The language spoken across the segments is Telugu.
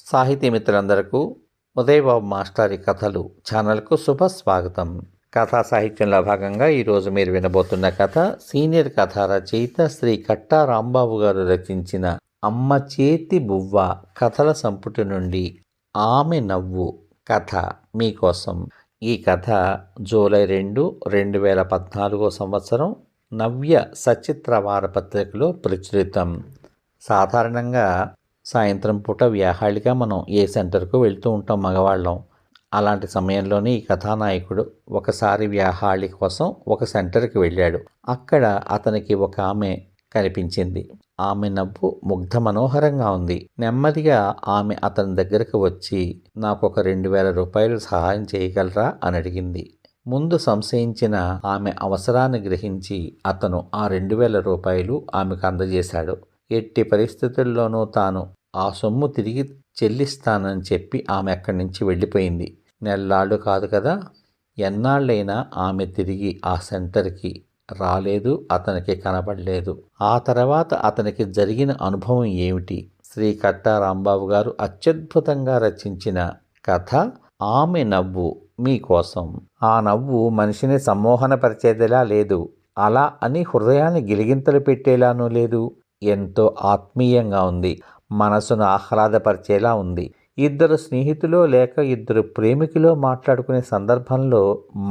సాహితీ మిత్రులందరకు ఉదయబాబు మాస్టారి కథలు ఛానల్కు శుభస్వాగతం. కథా సాహిత్యంలో భాగంగా ఈరోజు మీరు వినబోతున్న కథ సీనియర్ కథా రచయిత శ్రీ కట్టా రాంబాబు గారు రచించిన అమ్మ చేతి బువ్వ కథల సంపుటి నుండి ఆమె నవ్వు కథ మీకోసం. ఈ కథ జూలై 2, 2014 సంవత్సరం నవ్య సచిత్ర వారపత్రికలో ప్రచురితం. సాధారణంగా సాయంత్రం పూట వ్యాహాళిగా మనం ఏ సెంటర్కు వెళ్తూ ఉంటాం మగవాళ్ళం. అలాంటి సమయంలోనే ఈ కథానాయకుడు ఒకసారి వ్యాహాళి కోసం ఒక సెంటర్కి వెళ్ళాడు. అక్కడ అతనికి ఒక ఆమె కనిపించింది. ఆమె నవ్వు ముగ్ధ మనోహరంగా ఉంది. నెమ్మదిగా ఆమె అతని దగ్గరకు వచ్చి నాకు ఒక 2000 రూపాయలు సహాయం చేయగలరా అని అడిగింది. ముందు సంశయించిన ఆమె అవసరాన్ని గ్రహించి అతను ఆ 2000 రూపాయలు ఆమెకు అందజేశాడు. ఎట్టి పరిస్థితుల్లోనూ తాను ఆ సొమ్ము తిరిగి చెల్లిస్తానని చెప్పి ఆమె అక్కడి నుంచి వెళ్ళిపోయింది. నెల్లాళ్ళు కాదు కదా, ఎన్నాళ్ళైనా ఆమె తిరిగి ఆ సెంటర్కి రాలేదు, అతనికి కనబడలేదు. ఆ తర్వాత అతనికి జరిగిన అనుభవం ఏమిటి? శ్రీ కట్టా రాంబాబు గారు అత్యద్భుతంగా రచించిన కథ ఆమె నవ్వు మీకోసం. ఆ నవ్వు మనిషిని సమ్మోహనపరిచేదిలా లేదు, అలా అని హృదయాన్ని గిలిగింతలు పెట్టేలానూ లేదు. ఎంతో ఆత్మీయంగా ఉంది, మనసును ఆహ్లాదపరిచేలా ఉంది. ఇద్దరు స్నేహితులో లేక ఇద్దరు ప్రేమికులో మాట్లాడుకునే సందర్భంలో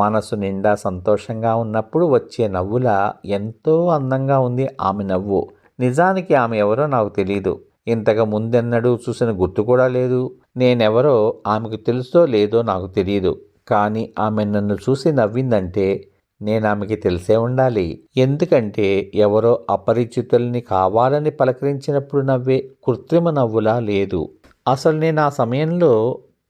మనసు నిండా సంతోషంగా ఉన్నప్పుడు వచ్చే నవ్వులా ఎంతో అందంగా ఉంది ఆమె నవ్వు. నిజానికి ఆమె ఎవరో నాకు తెలీదు. ఇంతకు ముందెన్నడూ చూసిన గుర్తు కూడా లేదు. నేనెవరో ఆమెకు తెలుసో లేదో నాకు తెలియదు. కానీ ఆమె నన్ను చూసి నవ్విందంటే నేను ఆమెకి తెలిసే ఉండాలి. ఎందుకంటే ఎవరో అపరిచితుల్ని కావాలని పలకరించినప్పుడు నవ్వే కృత్రిమ నవ్వులా లేదు. అసలు నేను ఆ సమయంలో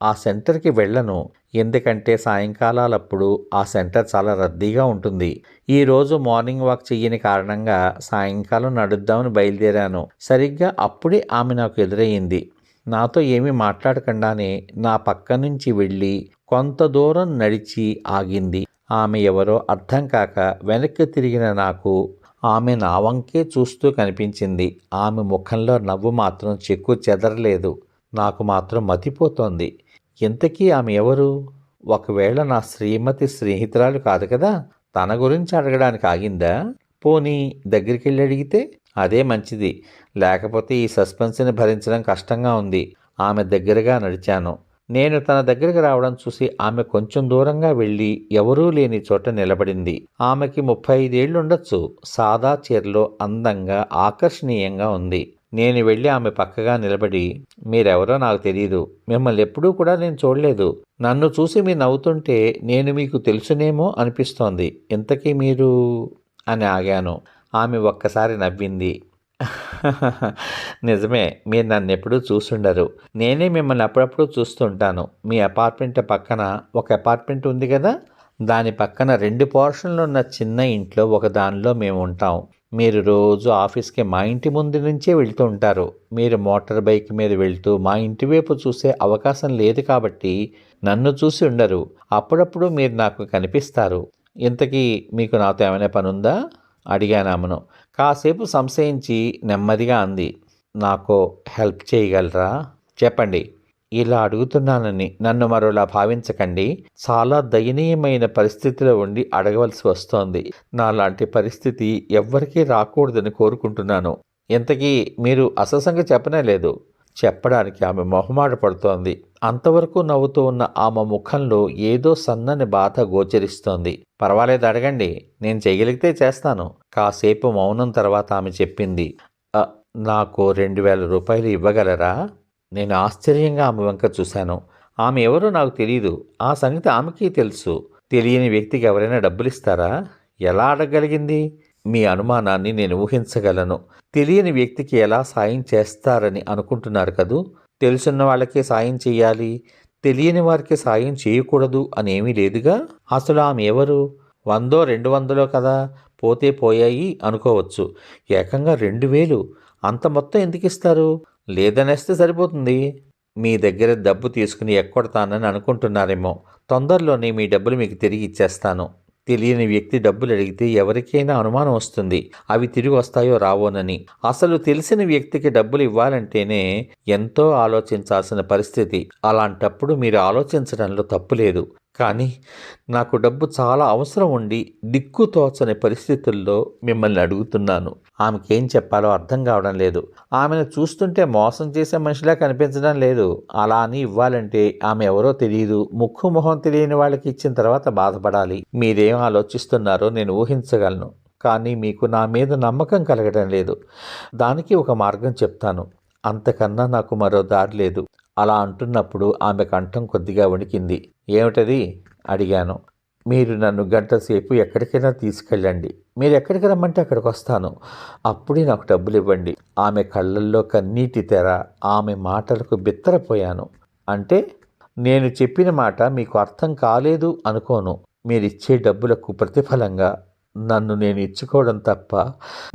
ఆ సెంటర్కి వెళ్ళను. ఎందుకంటే సాయంకాలాలప్పుడు ఆ సెంటర్ చాలా రద్దీగా ఉంటుంది. ఈరోజు మార్నింగ్ వాక్ చెయ్యని కారణంగా సాయంకాలం నడుద్దామని బయలుదేరాను. సరిగ్గా అప్పుడే ఆమె నాకు ఎదురయ్యింది. నాతో ఏమీ మాట్లాడకుండానే నా పక్క నుంచి వెళ్ళి కొంత దూరం నడిచి ఆగింది. ఆమె ఎవరో అర్థం కాక వెనక్కి తిరిగిన నాకు ఆమె నా వంకే చూస్తూ కనిపించింది. ఆమె ముఖంలో నవ్వు మాత్రం చెక్కు చెదరలేదు. నాకు మాత్రం మతిపోతోంది. ఇంతకీ ఆమె ఎవరు? ఒకవేళ నా శ్రీమతి స్నేహితురాలు కాదు కదా? తన గురించి అడగడానికి ఆగిందా? పోనీ దగ్గరికి వెళ్ళి అడిగితే అదే మంచిది. లేకపోతే ఈ సస్పెన్స్ని భరించడం కష్టంగా ఉంది. ఆమె దగ్గరగా నడిచాను. నేను తన దగ్గరికి రావడం చూసి ఆమె కొంచెం దూరంగా వెళ్ళి ఎవరూ లేని చోట నిలబడింది. ఆమెకి 35 ఏళ్ళు ఉండొచ్చు. సాదా చీరలో అందంగా ఆకర్షణీయంగా ఉంది. నేను వెళ్ళి ఆమె పక్కగా నిలబడి, మీరెవరో నాకు తెలియదు, మిమ్మల్ని ఎప్పుడూ కూడా నేను చూడలేదు. నన్ను చూసి మీరు నవ్వుతుంటే నేను మీకు తెలుసునేమో అనిపిస్తోంది. ఇంతకీ మీరు అని ఆగాను. ఆమె ఒక్కసారి నవ్వింది. నిజమే, మీరు నన్ను ఎప్పుడూ చూసుండరు. నేనే మిమ్మల్ని అప్పుడప్పుడు చూస్తుంటాను. మీ అపార్ట్మెంట్ పక్కన ఒక అపార్ట్మెంట్ ఉంది కదా, దాని పక్కన 2 పోర్షన్లు ఉన్న చిన్న ఇంట్లో ఒక దానిలో మేము ఉంటాం. మీరు రోజు ఆఫీస్కి మా ఇంటి ముందు నుంచే వెళ్తూ ఉంటారు. మీరు మోటార్ బైక్ మీద వెళ్తూ మా ఇంటి వైపు చూసే అవకాశం లేదు కాబట్టి నన్ను చూసి ఉండరు. అప్పుడప్పుడు మీరు నాకు కనిపిస్తారు. ఇంతకీ మీకు నాతో ఏమైనా పనుందా అడిగాను ఆమెను. కాసేపు సంశయించి నెమ్మదిగా అంది, నాకు హెల్ప్ చేయగలరా? చెప్పండి. ఇలా అడుగుతున్నానని నన్ను మరోలా భావించకండి. చాలా దయనీయమైన పరిస్థితిలో ఉండి అడగవలసి వస్తోంది. నాలాంటి పరిస్థితి ఎవ్వరికీ రాకూడదని కోరుకుంటున్నాను. ఇంతకీ మీరు అసలు సంగతి చెప్పనే లేదు. చెప్పడానికి ఆమె మొహమాట పడుతోంది. అంతవరకు నవ్వుతూ ఉన్న ఆమె ముఖంలో ఏదో సన్నని బాధ గోచరిస్తోంది. పర్వాలేదు, అడగండి, నేను చేయగలిగితే చేస్తాను. కాసేపు మౌనం తర్వాత ఆమె చెప్పింది, నాకు 2000 రూపాయలు ఇవ్వగలరా? నేను ఆశ్చర్యంగా ఆమె వంక చూశాను. ఆమె ఎవరో నాకు తెలియదు. ఆ సంగతి ఆమెకి తెలుసు. తెలియని వ్యక్తికి ఎవరైనా డబ్బులు ఇస్తారా? ఎలా అడగగలిగింది? మీ అనుమానాన్ని నేను ఊహించగలను. తెలియని వ్యక్తికి ఎలా సాయం చేస్తారని అనుకుంటున్నారు కదూ? తెలుసున్న వాళ్ళకే సాయం చేయాలి, తెలియని వారికి సాయం చేయకూడదు అనేమీ లేదుగా. అసలు ఆమె ఎవరు? 100, 200 కదా, పోతే పోయాయి అనుకోవచ్చు. ఏకంగా 2000! అంత మొత్తం ఎందుకు ఇస్తారు? లేదనేస్తే సరిపోతుంది. మీ దగ్గర డబ్బు తీసుకుని ఎక్కొడతానని అనుకుంటున్నారేమో. తొందరలోనే మీ డబ్బులు మీకు తిరిగి ఇచ్చేస్తాను. తెలియని వ్యక్తి డబ్బులు అడిగితే ఎవరికైనా అనుమానం వస్తుంది, అవి తిరిగి వస్తాయో రావోనని. అసలు తెలిసిన వ్యక్తికి డబ్బులు ఇవ్వాలంటేనే ఎంతో ఆలోచించాల్సిన పరిస్థితి. అలాంటప్పుడు మీరు ఆలోచించడంలో తప్పు లేదు. కానీ నాకు డబ్బు చాలా అవసరం ఉండి దిక్కుతోచని పరిస్థితుల్లో మిమ్మల్ని అడుగుతున్నాను. ఆమెకేం చెప్పాలో అర్థం కావడం లేదు. ఆమెను చూస్తుంటే మోసం చేసే మనిషిలా కనిపించడం లేదు. అలా అని ఇవ్వాలంటే ఆమె ఎవరో తెలియదు, ముక్కు మొహం తెలియని వాళ్ళకి ఇచ్చిన తర్వాత బాధపడాలి. మీరేం ఆలోచిస్తున్నారో నేను ఊహించగలను. కానీ మీకు నా మీద నమ్మకం కలగడం లేదు. దానికి ఒక మార్గం చెప్తాను. అంతకన్నా నాకు మరో దారి లేదు. అలా అంటున్నప్పుడు ఆమె కంఠం కొద్దిగా వణికింది. ఏమిటది అడిగాను. మీరు నన్ను గంట సేపు ఎక్కడికైనా తీసుకెళ్ళండి. మీరు ఎక్కడికి రమ్మంటే అక్కడికి వస్తాను. అప్పుడే నాకు డబ్బులు ఇవ్వండి. ఆమె కళ్ళల్లో కన్నీటి తెర. ఆమె మాటలకు బిత్తరపోయాను. అంటే నేను చెప్పిన మాట మీకు అర్థం కాలేదు అనుకోను. మీరిచ్చే డబ్బులకు ప్రతిఫలంగా నన్ను నేను ఇచ్చుకోవడం తప్ప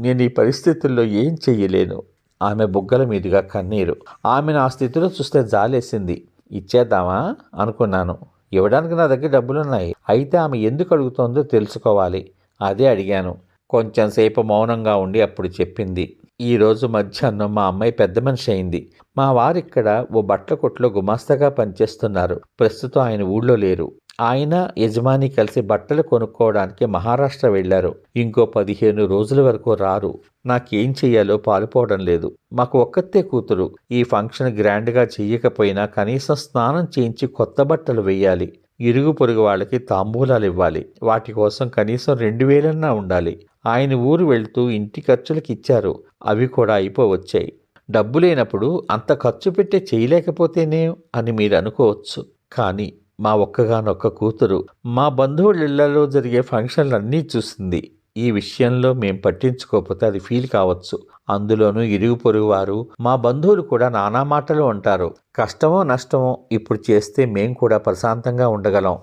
నేను ఈ పరిస్థితుల్లో ఏం చెయ్యలేను. ఆమె బుగ్గల మీదుగా కన్నీరు. ఆమెను ఆ స్థితిలో చూస్తే జాలేసింది. ఇచ్చేద్దామా అనుకున్నాను. ఇవ్వడానికి నా దగ్గర డబ్బులున్నాయి. అయితే ఆమె ఎందుకు అడుగుతోందో తెలుసుకోవాలి. అదే అడిగాను. కొంచెం సేపు మౌనంగా ఉండి అప్పుడు చెప్పింది. ఈరోజు మధ్యాహ్నం మా అమ్మాయి పెద్ద మనిషి అయింది. మా వారిక్కడ ఓ బట్టల కొట్లో గుమాస్తాగా పనిచేస్తున్నారు. ప్రస్తుతం ఆయన ఊళ్ళో లేరు. ఆయన యజమాని కలిసి బట్టలు కొనుక్కోవడానికి మహారాష్ట్ర వెళ్లారు. ఇంకో 15 రోజుల వరకు రారు. నాకేం చెయ్యాలో పాలుపోవడం లేదు. మాకు ఒక్కతే కూతురు. ఈ ఫంక్షన్ గ్రాండ్గా చెయ్యకపోయినా కనీసం స్నానం చేయించి కొత్త బట్టలు వెయ్యాలి. ఇరుగు పొరుగు వాళ్ళకి తాంబూలాలు ఇవ్వాలి. వాటి కోసం కనీసం 2000 ఉండాలి. ఆయన ఊరు వెళ్తూ ఇంటి ఖర్చులకి ఇచ్చారు. అవి కూడా అయిపోవచ్చాయి. డబ్బు లేనప్పుడు అంత ఖర్చు పెట్టే చేయలేకపోతేనే అని మీరు అనుకోవచ్చు. కానీ మా ఒక్కగానొక్క కూతురు మా బంధువుల ఇళ్లలో జరిగే ఫంక్షన్లన్నీ చూసింది. ఈ విషయంలో మేం పట్టించుకోకపోతే అది ఫీల్ కావచ్చు. అందులోనూ ఇరుగు పొరుగు వారు, మా బంధువులు కూడా నానా మాటలు అంటారు. కష్టమో నష్టమో ఇప్పుడు చేస్తే మేం కూడా ప్రశాంతంగా ఉండగలం.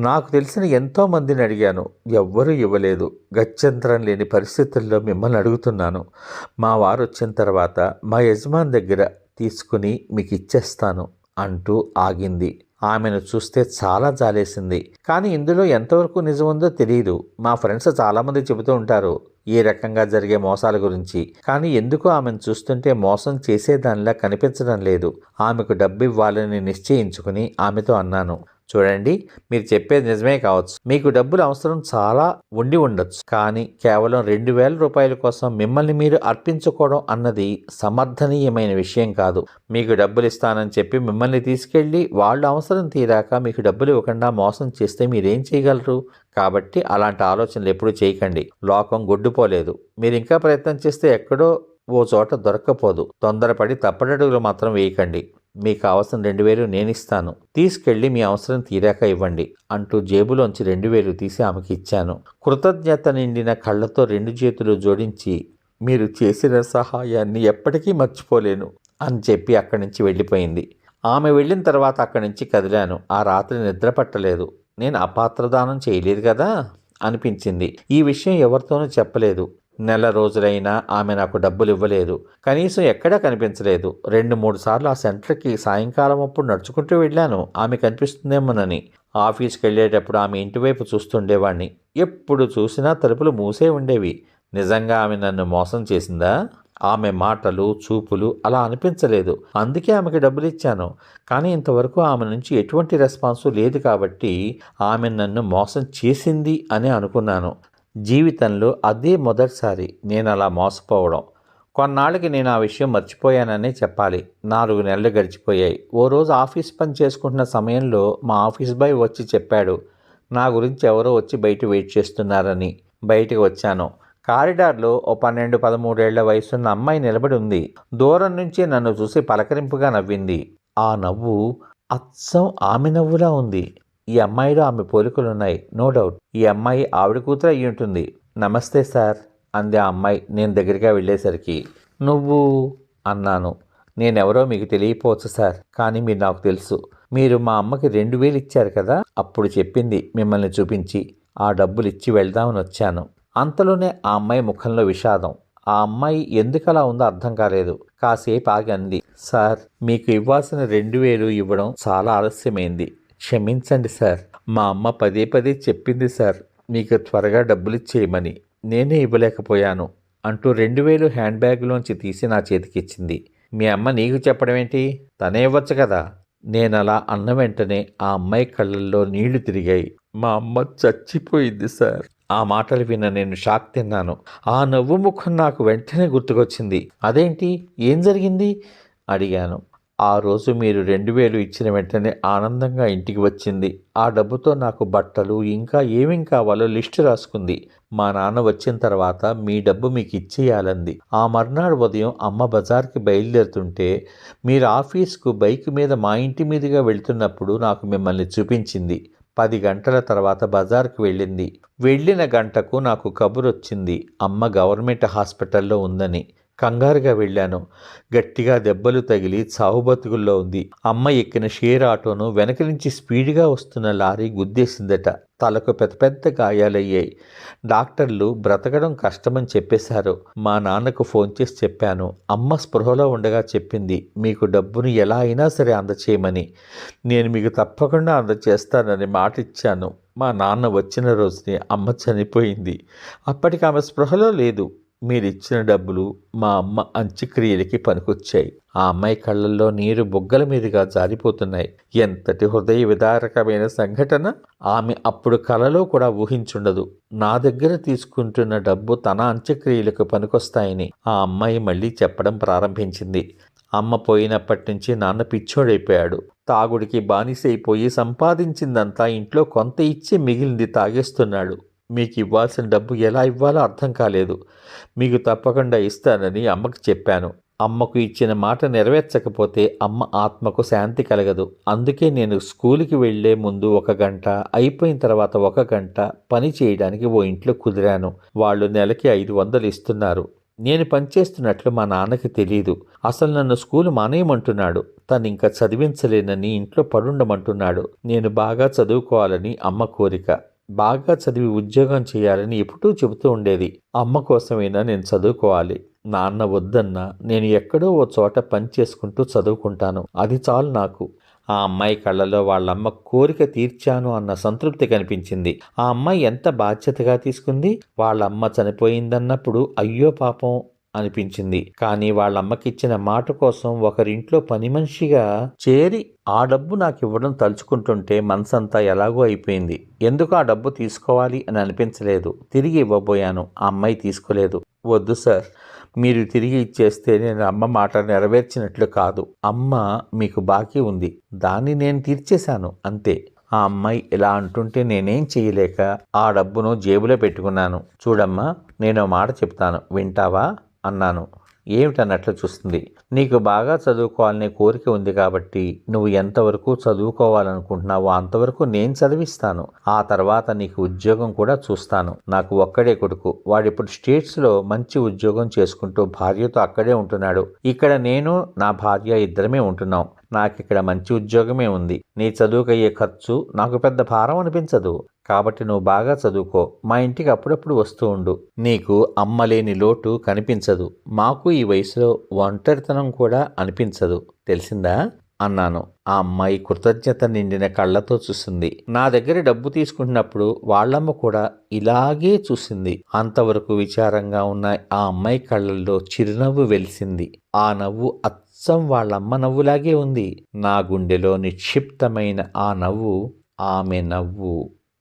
నాకు తెలిసిన ఎంతో మందిని అడిగాను. ఎవ్వరూ ఇవ్వలేదు. గత్యంతరం లేని పరిస్థితుల్లో మిమ్మల్ని అడుగుతున్నాను. మా వారు వచ్చిన తర్వాత మా యజమాని దగ్గర తీసుకుని మీకు ఇచ్చేస్తాను అంటూ ఆగింది. ఆమెను చూస్తే చాలా జాలేసింది. కానీ ఇందులో ఎంతవరకు నిజం ఉందో తెలియదు. మా ఫ్రెండ్స్ చాలామంది చెబుతూ ఉంటారు ఈ రకంగా జరిగే మోసాల గురించి. కానీ ఎందుకో ఆమెను చూస్తుంటే మోసం చేసేదానిలా కనిపించడం లేదు. ఆమెకు డబ్బు ఇవ్వాలని నిశ్చయించుకుని ఆమెతో అన్నాను. చూడండి, మీరు చెప్పేది నిజమే కావచ్చు. మీకు డబ్బులు అవసరం చాలా ఉండి ఉండొచ్చు. కానీ కేవలం 2000 రూపాయల కోసం మిమ్మల్ని మీరు అర్పించుకోవడం అన్నది సమర్థనీయమైన విషయం కాదు. మీకు డబ్బులు ఇస్తానని చెప్పి మిమ్మల్ని తీసుకెళ్ళి వాళ్ళు అవసరం తీరాక మీకు డబ్బులు ఇవ్వకుండా మోసం చేస్తే మీరేం చేయగలరు? కాబట్టి అలాంటి ఆలోచనలు ఎప్పుడూ చేయకండి. లోకం గొడ్డుపోలేదు. మీరు ఇంకా ప్రయత్నం చేస్తే ఎక్కడో ఓ చోట దొరక్కపోదు. తొందరపడి తప్పటడుగులు మాత్రం వేయకండి. మీకు కావాల్సిన 2000 నేనిస్తాను. తీసుకెళ్ళి మీ అవసరం తీరాక ఇవ్వండి అంటూ జేబులోంచి 2000 తీసి ఆమెకి ఇచ్చాను. కృతజ్ఞత నిండిన కళ్ళతో 2 చేతులు జోడించి మీరు చేసిన సహాయాన్ని ఎప్పటికీ మర్చిపోలేను అని చెప్పి అక్కడి నుంచి వెళ్ళిపోయింది. ఆమె వెళ్ళిన తర్వాత అక్కడి నుంచి కదిలాను. ఆ రాత్రి నిద్ర పట్టలేదు. నేను అపాత్రదానం చేయలేదు కదా అనిపించింది. ఈ విషయం ఎవరితోనూ చెప్పలేదు. నెల రోజులైనా ఆమె నాకు డబ్బులు ఇవ్వలేదు. కనీసం ఎక్కడా కనిపించలేదు. 2-3 సార్లు ఆ సెంటర్కి సాయంకాలం అప్పుడు నడుచుకుంటూ వెళ్ళాను ఆమె కనిపిస్తుందేమోనని. ఆఫీస్కి వెళ్ళేటప్పుడు ఆమె ఇంటివైపు చూస్తుండేవాణ్ణి. ఎప్పుడు చూసినా తలుపులు మూసే ఉండేవి. నిజంగా ఆమె నన్ను మోసం చేసిందా? ఆమె మాటలు, చూపులు అలా అనిపించలేదు. అందుకే ఆమెకి డబ్బులు ఇచ్చాను. కానీ ఇంతవరకు ఆమె నుంచి ఎటువంటి రెస్పాన్సు లేదు కాబట్టి ఆమె నన్ను మోసం చేసింది అని అనుకున్నాను. జీవితంలో అదే మొదటిసారి నేను అలా మోసపోవడం. కొన్నాళ్ళకి నేను ఆ విషయం మర్చిపోయాననే చెప్పాలి. 4 నెలలు గడిచిపోయాయి. ఓ రోజు ఆఫీస్ పని చేసుకుంటున్న సమయంలో మా ఆఫీస్ బాయ్ వచ్చి చెప్పాడు, నా గురించి ఎవరో వచ్చి బయట వెయిట్ చేస్తున్నారని. బయటకు వచ్చాను. కారిడార్లో ఓ 12-13 ఏళ్ల వయసున్న అమ్మాయి నిలబడి ఉంది. దూరం నుంచి నన్ను చూసి పలకరింపుగా నవ్వింది. ఆ నవ్వు అచ్చం ఆమె నవ్వులా ఉంది. ఈ అమ్మాయిలో ఆమె పోలికలున్నాయి, నో డౌట్. ఈ అమ్మాయి ఆవిడ కూతురు అయ్యి ఉంటుంది. నమస్తే సార్ అంది ఆ అమ్మాయి నేను దగ్గరగా వెళ్ళేసరికి. నువ్వు అన్నాను. నేనెవరో మీకు తెలియపోవచ్చు సార్, కానీ మీరు నాకు తెలుసు. మీరు మా అమ్మకి 2000 ఇచ్చారు కదా, అప్పుడు చెప్పింది మిమ్మల్ని చూపించి. ఆ డబ్బులు ఇచ్చి వెళ్దామని వచ్చాను. అంతలోనే ఆ అమ్మాయి ముఖంలో విషాదం. ఆ అమ్మాయి ఎందుకలా ఉందో అర్థం కాలేదు. కాసేపు ఆగి అంది, సార్ మీకు ఇవ్వాల్సిన 2000 ఇవ్వడం చాలా ఆలస్యమైంది. క్షమించండి సార్. మా అమ్మ పదే పదే చెప్పింది సార్, మీకు త్వరగా డబ్బులిచ్చేయమని. నేనే ఇవ్వలేకపోయాను అంటూ 2000 హ్యాండ్ బ్యాగ్లోంచి తీసి నా చేతికిచ్చింది. మీ అమ్మ నీకు చెప్పడమేంటి? తనే ఇవ్వచ్చు కదా. నేనలా అన్న వెంటనే ఆ అమ్మాయి కళ్ళల్లో నీళ్లు తిరిగాయి. మా అమ్మ చచ్చిపోయింది సార్. ఆ మాటలు విన్న నేను షాక్ తిన్నాను. ఆ నవ్వు ముఖం నాకు వెంటనే గుర్తుకొచ్చింది. అదేంటి? ఏం జరిగింది? అడిగాను. ఆ రోజు మీరు 2000 ఇచ్చిన వెంటనే ఆనందంగా ఇంటికి వచ్చింది. ఆ డబ్బుతో నాకు బట్టలు ఇంకా ఏమేం కావాలో లిస్టు రాసుకుంది. మా నాన్న వచ్చిన తర్వాత మీ డబ్బు మీకు ఇచ్చేయాలంది. ఆ మర్నాడు ఉదయం అమ్మ బజార్కి బయలుదేరుతుంటే మీరు ఆఫీస్కు బైక్ మీద మా ఇంటి మీదుగా వెళ్తున్నప్పుడు నాకు మిమ్మల్ని చూపించింది. 10 గంటల తర్వాత బజార్కు వెళ్ళింది. వెళ్ళిన గంటకు నాకు కబురొచ్చింది అమ్మ గవర్నమెంట్ హాస్పిటల్లో ఉందని. కంగారుగా వెళ్ళాను. గట్టిగా దెబ్బలు తగిలి చావు బతుకుల్లో ఉంది. అమ్మ ఎక్కిన షేర్ ఆటోను వెనక నుంచి స్పీడ్గా వస్తున్న లారీ గుద్దేసిందట. తలకు పెద్ద పెద్ద గాయాలయ్యాయి. డాక్టర్లు బ్రతకడం కష్టమని చెప్పేశారు. మా నాన్నకు ఫోన్ చేసి చెప్పాను. అమ్మ స్పృహలో ఉండగా చెప్పింది మీకు డబ్బును ఎలా అయినా సరే అందచేయమని. నేను మీకు తప్పకుండా అందచేస్తానని మాట ఇచ్చాను. మా నాన్న వచ్చిన రోజునే అమ్మ చనిపోయింది. అప్పటికి ఆమె స్పృహలో లేదు. మీరిచ్చిన డబ్బులు మా అమ్మ అంత్యక్రియలకి పనికొచ్చాయి. ఆ అమ్మాయి కళ్ళల్లో నీరు బొగ్గల మీదుగా జారిపోతున్నాయి. ఎంతటి హృదయ విదారకమైన సంఘటన! ఆమె అప్పుడు కలలో కూడా ఊహించుండదు. నా దగ్గర తీసుకుంటున్న డబ్బు తన అంత్యక్రియలకు పనికొస్తాయని ఆ అమ్మాయి మళ్ళీ చెప్పడం ప్రారంభించింది. అమ్మ పోయినప్పటి నుంచి నాన్న పిచ్చోడైపోయాడు. తాగుడికి బానిసైపోయి సంపాదించిందంతా ఇంట్లో కొంత ఇచ్చి మిగిలింది తాగేస్తున్నాడు. మీకు ఇవ్వాల్సిన డబ్బు ఎలా ఇవ్వాలో అర్థం కాలేదు. మీకు తప్పకుండా ఇస్తానని అమ్మకు చెప్పాను. అమ్మకు ఇచ్చిన మాట నెరవేర్చకపోతే అమ్మ ఆత్మకు శాంతి కలగదు. అందుకే నేను స్కూలుకి వెళ్లే ముందు 1 గంట, అయిపోయిన తర్వాత 1 గంట పని చేయడానికి ఓ ఇంట్లో కుదిరాను. వాళ్ళు నెలకి 500 ఇస్తున్నారు. నేను పనిచేస్తున్నట్లు మా నాన్నకి తెలీదు. అసలు నన్ను స్కూలు మానేయమంటున్నాడు. తను ఇంకా చదివించలేనని ఇంట్లో పడుండమంటున్నాడు. నేను బాగా చదువుకోవాలని అమ్మ కోరిక. బాగా చదివి ఉద్యోగం చేయాలని ఎప్పుడూ చెబుతూ ఉండేది. అమ్మ కోసమైనా నేను చదువుకోవాలి. నాన్న వద్దన్నా నేను ఎక్కడో ఓ చోట పని చేసుకుంటూ చదువుకుంటాను. అది చాలు నాకు. ఆ అమ్మాయి కళ్ళలో వాళ్ళమ్మ కోరిక తీర్చాను అన్న సంతృప్తి కనిపించింది. ఆ అమ్మాయి ఎంత బాధ్యతగా తీసుకుంది. వాళ్ళమ్మ చనిపోయిందన్నప్పుడు అయ్యో పాపం అనిపించింది. కానీ వాళ్ళమ్మకిచ్చిన మాట కోసం ఒకరింట్లో పని మనిషిగా చేరి ఆ డబ్బు నాకు ఇవ్వడం తలుచుకుంటుంటే మనసంతా ఎలాగో అయిపోయింది. ఎందుకు ఆ డబ్బు తీసుకోవాలి అని అనిపించలేదు. తిరిగి ఇవ్వబోయాను. ఆ అమ్మాయి తీసుకోలేదు. వద్దు సార్, మీరు తిరిగి ఇచ్చేస్తే నేను అమ్మ మాట నెరవేర్చినట్లు కాదు. అమ్మ మీకు బాకీ ఉంది. దాన్ని నేను తీర్చేశాను అంతే. ఆ అమ్మాయి ఇలా అంటుంటే నేనేం చేయలేక ఆ డబ్బును జేబులో పెట్టుకున్నాను. చూడమ్మా, నేను మాట చెప్తాను, వింటావా అన్నాను. ఏమిటన్నట్లు చూస్తుంది. నీకు బాగా చదువుకోవాలనే కోరిక ఉంది కాబట్టి నువ్వు ఎంతవరకు చదువుకోవాలనుకుంటున్నావో అంతవరకు నేను చదివిస్తాను. ఆ తర్వాత నీకు ఉద్యోగం కూడా చూస్తాను. నాకు ఒక్కడే కొడుకు. వాడిప్పుడు స్టేట్స్లో మంచి ఉద్యోగం చేసుకుంటూ భార్యతో అక్కడే ఉంటున్నాడు. ఇక్కడ నేను నా భార్య ఇద్దరమే ఉంటున్నాం. నాకిక్కడ మంచి ఉద్యోగమే ఉంది. నీ చదువుకయ్యే ఖర్చు నాకు పెద్ద భారం అనిపించదు. కాబట్టి నువ్వు బాగా చదువుకో. మా ఇంటికి అప్పుడప్పుడు వస్తూ ఉండు. నీకు అమ్మలేని లోటు కనిపించదు. మాకు ఈ వయసులో ఒంటరితనం కూడా అనిపించదు. తెలిసిందా అన్నాను. ఆ అమ్మాయి కృతజ్ఞత నిండిన కళ్ళతో చూసింది. నా దగ్గర డబ్బు తీసుకుంటున్నప్పుడు వాళ్ళమ్మ కూడా ఇలాగే చూసింది. అంతవరకు విచారంగా ఉన్న ఆ అమ్మాయి కళ్ళల్లో చిరునవ్వు వెలిసింది. ఆ నవ్వు అచ్చం వాళ్ళమ్మ నవ్వులాగే ఉంది. నా గుండెలో నిక్షిప్తమైన ఆ నవ్వు ఆమె నవ్వు.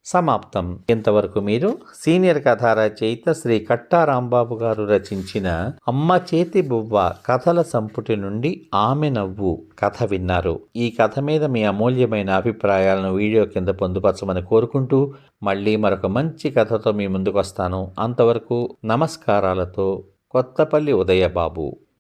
సమాప్తం. ఇంతవరకు మీరు సీనియర్ కథా రచయిత శ్రీ కట్టా రాంబాబు గారు రచించిన అమ్మ చేతి బువ్వ కథల సంపుటి నుండి ఆమె నవ్వు కథ విన్నారు. ఈ కథ మీద మీ అమూల్యమైన అభిప్రాయాలను వీడియో కింద పొందుపరచమని కోరుకుంటూ మళ్ళీ మరొక మంచి కథతో మీ ముందుకు వస్తాను. అంతవరకు నమస్కారాలతో కొత్తపల్లి ఉదయబాబు.